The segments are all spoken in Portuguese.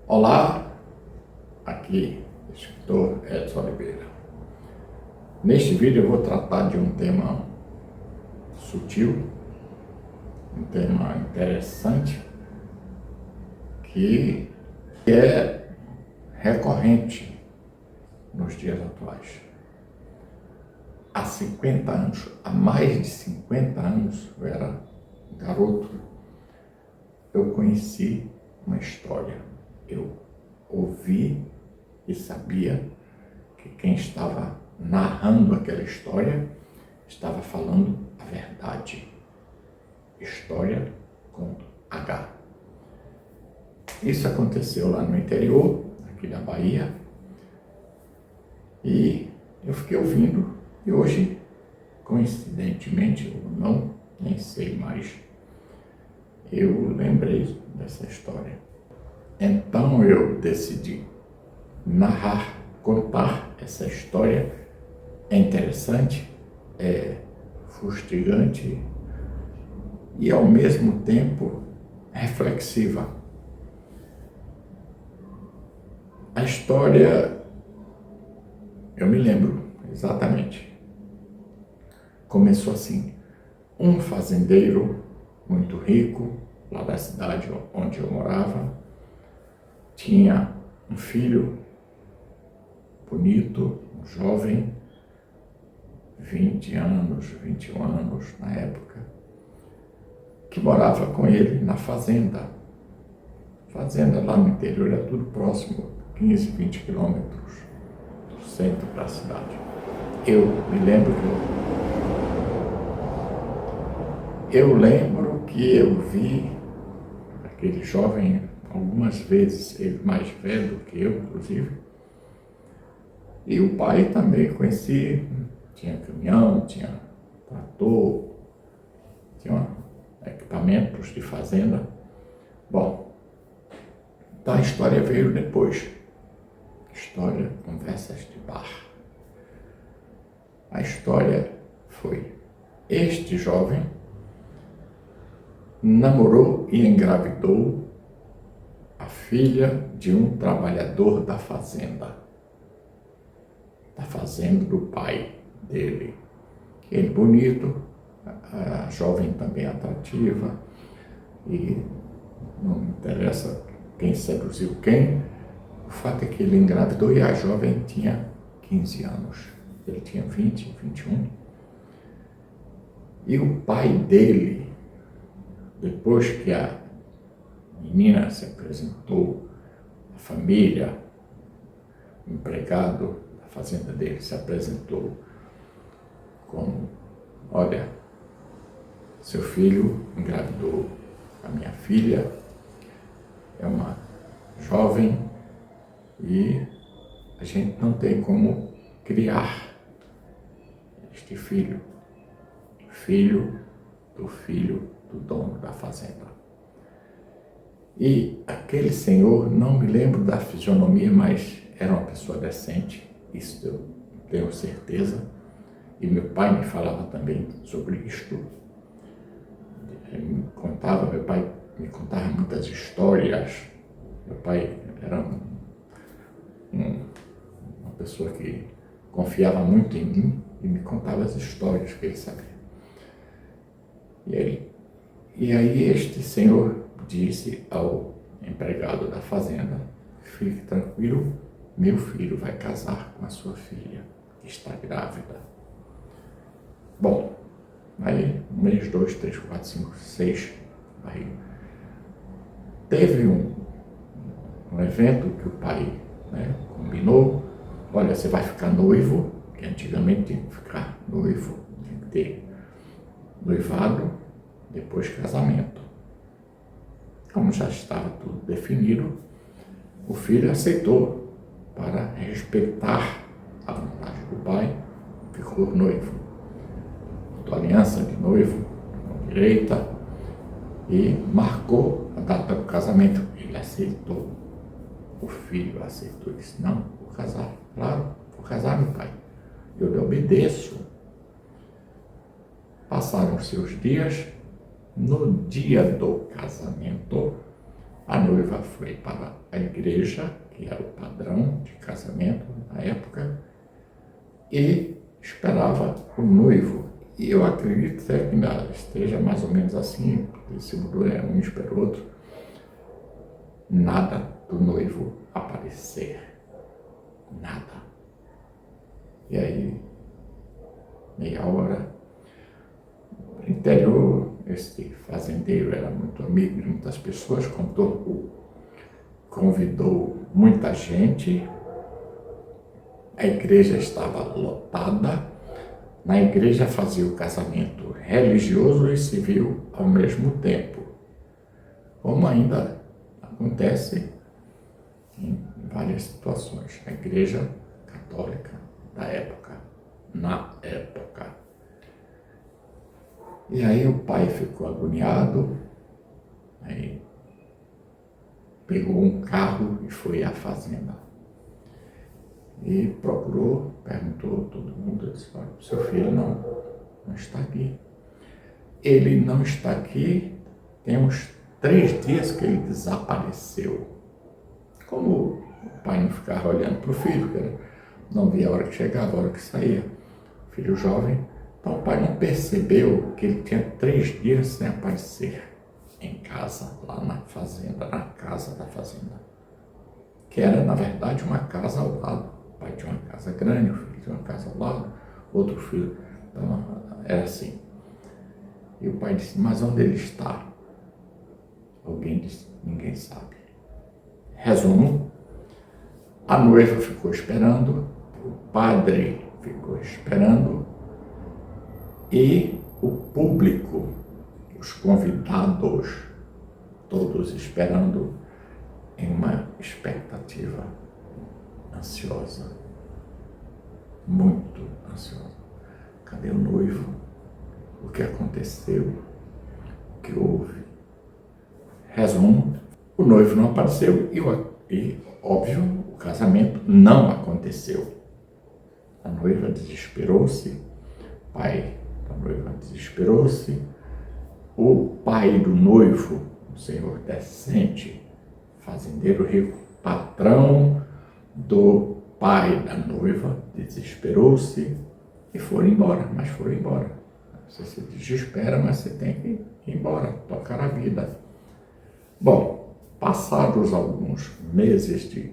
Olá, aqui, escritor Edson Oliveira. Neste vídeo eu vou tratar de um tema sutil, um tema interessante, que é recorrente nos dias atuais. Há 50 anos, há mais de 50 anos, eu era garoto, eu conheci uma história. Eu ouvi e sabia que quem estava narrando aquela história estava falando a verdade. História com H. Isso aconteceu lá no interior, aqui da Bahia, e eu fiquei ouvindo, e hoje, coincidentemente, ou não, nem sei mais, eu lembrei dessa história. Então eu decidi narrar, contar essa história. É interessante, é fustigante e ao mesmo tempo reflexiva. A história, eu me lembro exatamente, começou assim: um fazendeiro muito rico, lá da cidade onde eu morava, tinha um filho bonito, um jovem, 20 anos, 21 anos na época, que morava com ele na fazenda. Fazenda lá no interior era tudo próximo, 15, 20 quilômetros do centro da cidade. Eu me lembro que eu vi aquele jovem algumas vezes, ele mais velho do que eu, inclusive. E o pai também conheci, tinha caminhão, tinha trator, tinha equipamentos de fazenda. Bom, então a história veio depois. História, conversas de bar. A história foi: este jovem namorou e engravidou a filha de um trabalhador da fazenda do pai dele. Ele bonito, a jovem também atrativa, e não interessa quem seduziu quem, o fato é que ele engravidou e a jovem tinha 15 anos, ele tinha 20, 21. E o pai dele, depois que a menina se apresentou, a família, o empregado da fazenda dele se apresentou como: olha, seu filho engravidou a minha filha, é uma jovem e a gente não tem como criar este filho do dono da fazenda. E aquele senhor, não me lembro da fisionomia, mas era uma pessoa decente, isso eu tenho certeza. E meu pai me falava também sobre isto. Meu pai me contava muitas histórias. Meu pai era uma pessoa que confiava muito em mim e me contava as histórias que ele sabia. E aí este senhor disse ao empregado da fazenda: fique tranquilo, meu filho vai casar com a sua filha, que está grávida. Bom, aí 1 mês, 2, 3, 4, 5, 6, aí teve um evento que o pai, combinou: olha, você vai ficar noivo, que antigamente tinha que ficar noivo, tinha que ter noivado, depois casamento. Como já estava tudo definido, o filho aceitou para respeitar a vontade do pai, ficou noivo. Botou aliança de noivo na direita e marcou a data do casamento. Ele aceitou. O filho aceitou. Ele disse: não, vou casar. Claro, vou casar, meu pai. Eu lhe obedeço. Passaram-se os dias. No dia do casamento, A noiva foi para a igreja, que era o padrão de casamento na época, e esperava o noivo. E eu acredito que ainda esteja mais ou menos assim, se mudou, um espera o outro, nada do noivo aparecer. Nada. E aí, meia hora, no interior, esse fazendeiro era muito amigo de muitas pessoas, convidou muita gente, a igreja estava lotada, na igreja fazia o casamento religioso e civil ao mesmo tempo, como ainda acontece em várias situações. A igreja católica da época, na época. E aí o pai ficou agoniado, aí pegou um carro e foi à fazenda. E procurou, perguntou a todo mundo, disse, olha, seu filho não está aqui. Ele não está aqui, tem uns 3 dias que ele desapareceu. Como o pai não ficava olhando para o filho, porque não via a hora que chegava, a hora que saía, filho jovem, então o pai não percebeu que ele tinha 3 dias sem aparecer em casa, lá na fazenda, na casa da fazenda, que era, na verdade, uma casa ao lado. O pai tinha uma casa grande, o filho tinha uma casa ao lado, outro filho, então era assim. E o pai disse, mas onde ele está? Alguém disse, ninguém sabe. Resumo, a noiva ficou esperando, o padre ficou esperando e o público, os convidados, todos esperando em uma expectativa ansiosa, muito ansiosa. Cadê o noivo? O que aconteceu? O que houve? Resumo, o noivo não apareceu e óbvio, o casamento não aconteceu. A noiva desesperou-se, o pai da noiva desesperou-se, o pai do noivo, um senhor decente, fazendeiro rico, patrão do pai da noiva, desesperou-se e foram embora, mas foram embora. Você se desespera, mas você tem que ir embora, tocar a vida. Bom, passados alguns meses de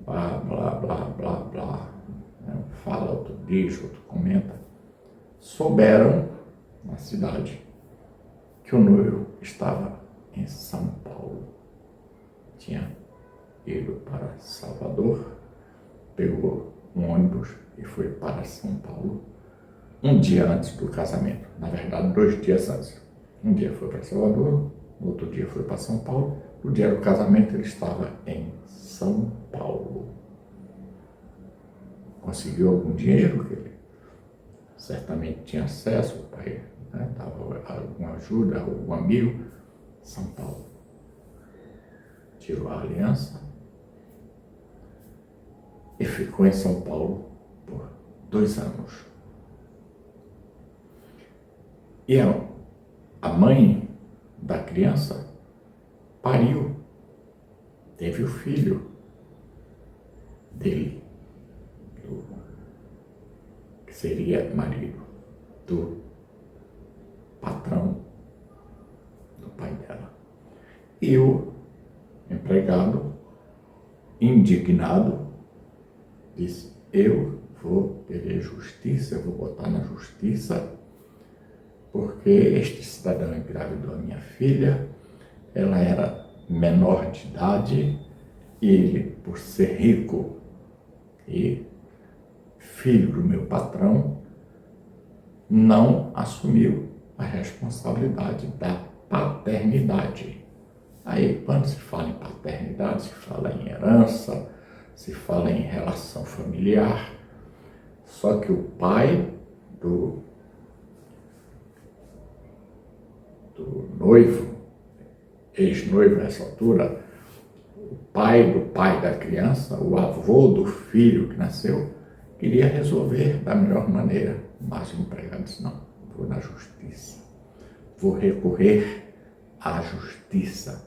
blá, blá, blá, blá, blá, né? Fala, outro diz, outro comenta, souberam na cidade que o noivo estava em São Paulo. Tinha ido para Salvador, pegou um ônibus e foi para São Paulo um dia antes do casamento. Na verdade, 2 dias antes. Um dia foi para Salvador, no outro dia foi para São Paulo. No dia do casamento ele estava em São Paulo. Conseguiu algum dinheiro, que ele certamente tinha acesso, o pai dava alguma ajuda, algum amigo. São Paulo. Tirou a aliança e ficou em São Paulo por 2 anos. E a mãe da criança pariu, teve o filho dele, que seria marido do patrão do pai dela. E o empregado, indignado, disse, eu vou querer justiça, eu vou botar na justiça, porque este cidadão engravidou a minha filha, ela era menor de idade, e ele, por ser rico e filho do meu patrão, não assumiu a responsabilidade da paternidade. Aí, quando se fala em paternidade, se fala em herança, se fala em relação familiar, só que o pai do noivo, ex-noivo nessa altura, o pai do pai da criança, o avô do filho que nasceu, queria resolver da melhor maneira, mas o empregado disse, não, vou na justiça, vou recorrer à justiça.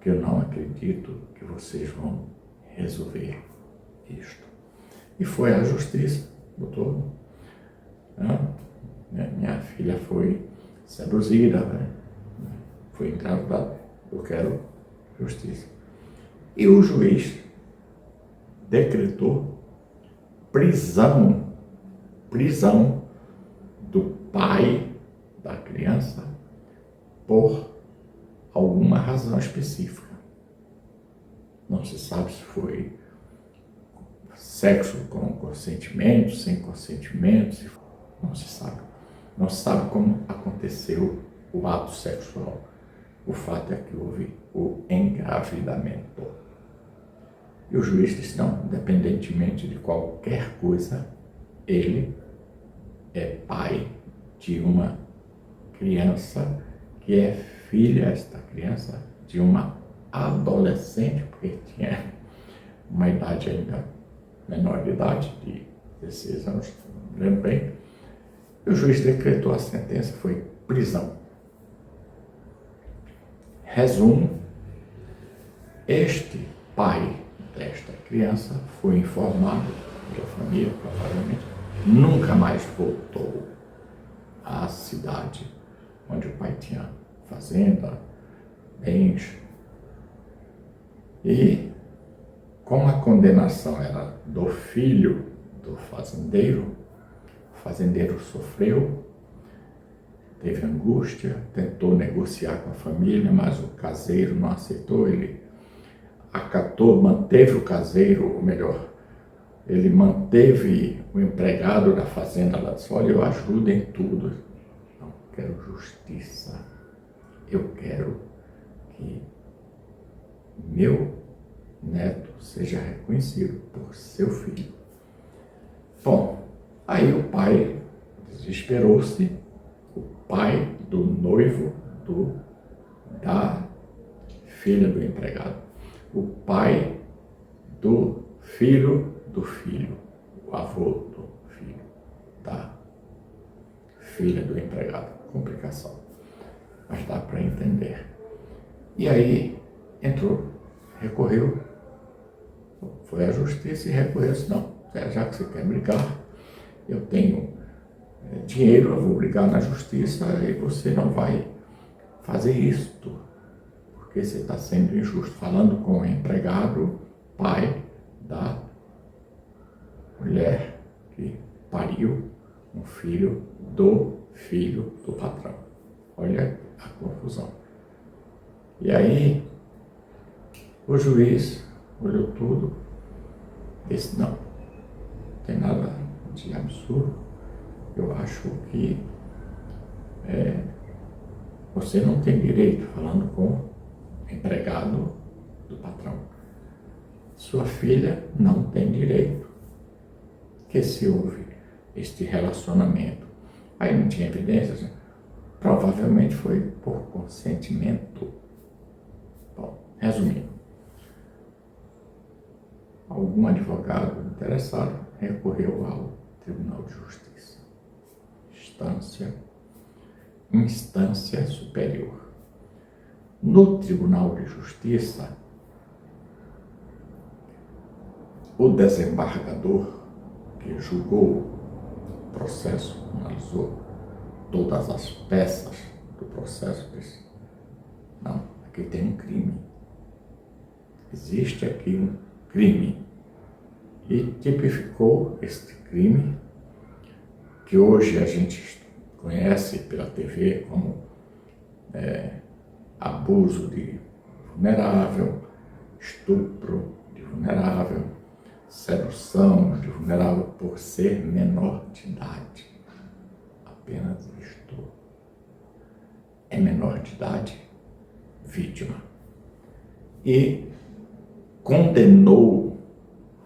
que eu não acredito que vocês vão resolver isto. E foi à justiça, doutor. Minha filha foi seduzida, né? Foi engravidada. Eu quero justiça. E o juiz decretou prisão do pai da criança por alguma razão específica. Não se sabe se foi sexo com consentimento, sem consentimento, não se sabe. Não se sabe como aconteceu o ato sexual. O fato é que houve o engravidamento. E o juiz disse, não, independentemente de qualquer coisa, ele é pai de uma criança que é filha, esta criança, de uma adolescente, porque tinha uma idade ainda menor de idade, de 16 anos, não lembro bem. E o juiz decretou a sentença, foi prisão. Resumo, este pai desta criança foi informado pela família, provavelmente, nunca mais voltou à cidade onde o pai tinha fazenda, bens. E como a condenação era do filho do fazendeiro, o fazendeiro sofreu, teve angústia, tentou negociar com a família, mas o caseiro não aceitou, ele acatou, manteve o caseiro, ou melhor, ele manteve o empregado da fazenda lá, disse, olha, eu ajudo em tudo, não quero justiça, eu quero que meu neto seja reconhecido por seu filho. Bom, aí o pai desesperou-se, o pai do noivo da filha do empregado, o pai do filho, o avô do filho da filha do empregado. Complicação, mas dá para entender. E aí entrou, recorreu, foi à justiça e recorreu, disse, não, já que você quer brigar, eu tenho dinheiro, eu vou brigar na justiça e você não vai fazer isto, porque você está sendo injusto, falando com o empregado, pai da mulher que pariu um filho do patrão. Olha a confusão. E aí, o juiz olhou tudo, disse, não tem nada de absurdo, eu acho que você não tem direito, falando com o empregado do patrão, sua filha não tem direito, que se houve este relacionamento, aí não tinha evidências, provavelmente foi por consentimento. Bom, resumindo, algum advogado interessado recorreu ao Tribunal de Justiça, instância superior. No Tribunal de Justiça, o desembargador que julgou o processo, analisou todas as peças do processo, disse, não, aqui tem um crime, existe aqui um crime, e tipificou este crime, que hoje a gente conhece pela TV como abuso de vulnerável, estupro de vulnerável, sedução de vulnerável por ser menor de idade. Apenas isto. É menor de idade, vítima. E condenou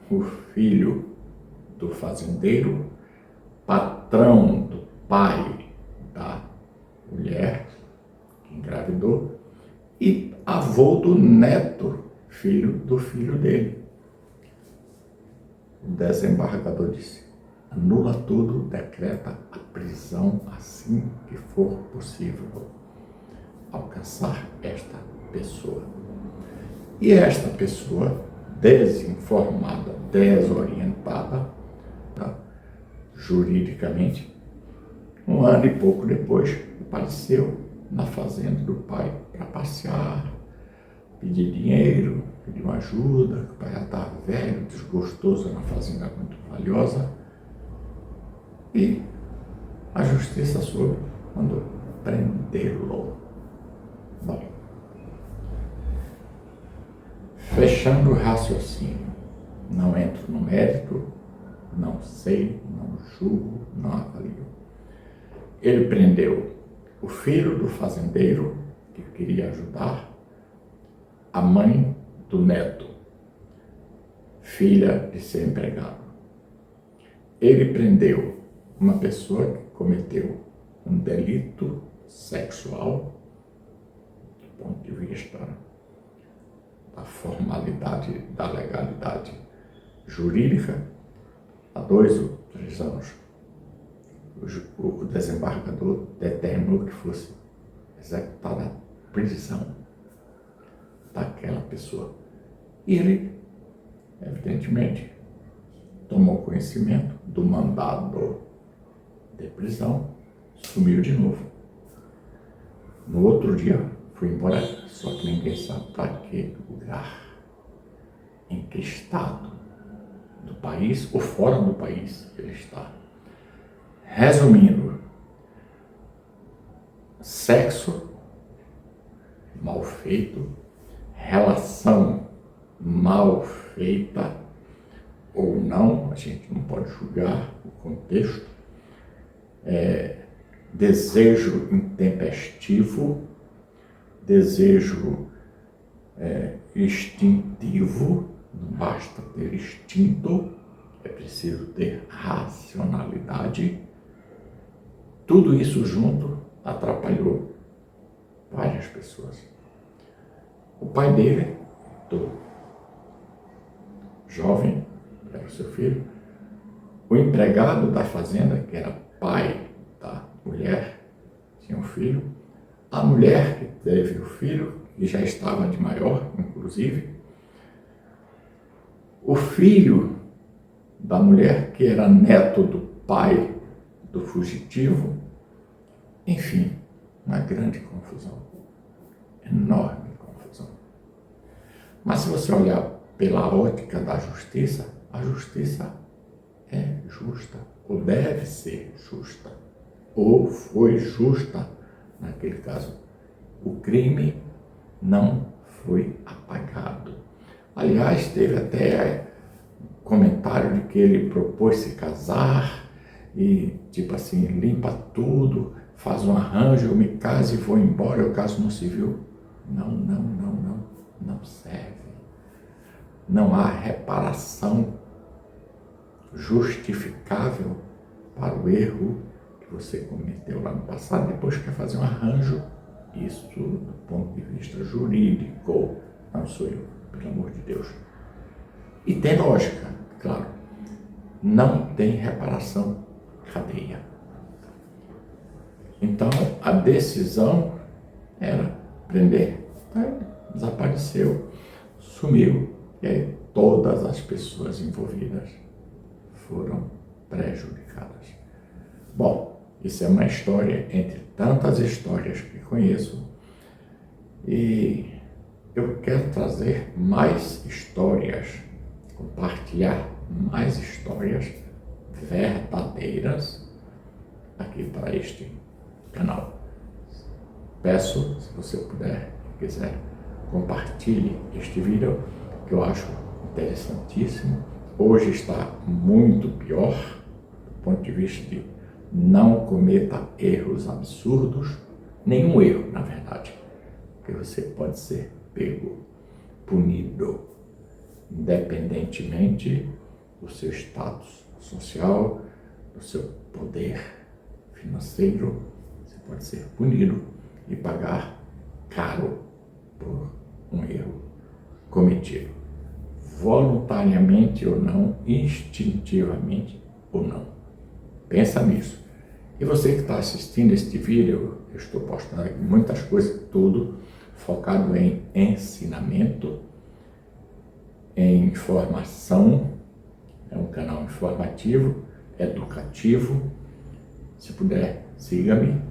o filho do fazendeiro, patrão do pai da mulher que engravidou, e avô do neto, filho do filho dele. O desembargador disse, anula tudo, decreta a prisão assim que for possível alcançar esta pessoa. E esta pessoa desinformada, desorientada, tá, juridicamente, 1 ano e pouco depois, apareceu na fazenda do pai para passear, pedir dinheiro, pedir uma ajuda, que o pai já estava velho, desgostoso, era uma fazenda muito valiosa. E a justiça soube, mandou prendê-lo. Bom, fechando o raciocínio, não entro no mérito, não sei, não julgo, não avalio. Ele prendeu o filho do fazendeiro, que queria ajudar, a mãe do neto, filha de ser empregado. Ele prendeu uma pessoa que cometeu um delito sexual, do ponto de vista da formalidade, da legalidade jurídica, há 2 ou 3 anos. O desembargador determinou que fosse executada a prisão daquela pessoa. E ele, evidentemente, tomou conhecimento do mandado de prisão, sumiu de novo. No outro dia, foi embora, só que ninguém sabe para que lugar, em que estado do país ou fora do país ele está. Resumindo, sexo mal feito, relação mal feita ou não, a gente não pode julgar o contexto, desejo intempestivo, desejo instintivo, não basta ter instinto, é preciso ter racionalidade. Tudo isso junto atrapalhou várias pessoas. O pai dele, jovem, era o seu filho, o empregado da fazenda, que era pai da mulher, tinha um filho, a mulher que teve o filho, que já estava de maior, inclusive, o filho da mulher, que era neto do pai do fugitivo, enfim, uma grande confusão, enorme confusão. Mas se você olhar pela ótica da justiça, a justiça é justa, ou deve ser justa, ou foi justa naquele caso. O crime não foi apagado. Aliás, teve até comentário de que ele propôs se casar e, tipo assim, limpa tudo, faz um arranjo, eu me caso e vou embora, o caso não civil. Não serve. Não há reparação justificável para o erro que você cometeu lá no passado, depois quer fazer um arranjo. Isso, do ponto de vista jurídico, não sou eu, pelo amor de Deus. E tem lógica, claro. Não tem reparação cadeia. Então, a decisão era prender. Aí, desapareceu, sumiu. E aí, todas as pessoas envolvidas foram prejudicadas. Bom, isso é uma história entre tantas histórias que conheço. E eu quero trazer mais histórias, compartilhar mais histórias verdadeiras aqui para este canal. Peço, se você puder, quiser, compartilhe este vídeo, que eu acho interessantíssimo. Hoje está muito pior, do ponto de vista de não cometa erros absurdos, nenhum erro, na verdade, porque você pode ser pego, punido, independentemente do seu status social, do seu poder financeiro. Você pode ser punido e pagar caro por um erro cometido, voluntariamente ou não, instintivamente ou não. Pensa nisso. E você que está assistindo este vídeo, eu estou postando aqui muitas coisas, tudo focado em ensinamento, em informação, é um canal informativo, educativo. Se puder, siga-me.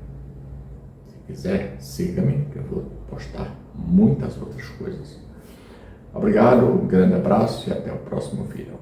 Se quiser, siga-me, que eu vou postar muitas outras coisas. Obrigado, um grande abraço e até o próximo vídeo.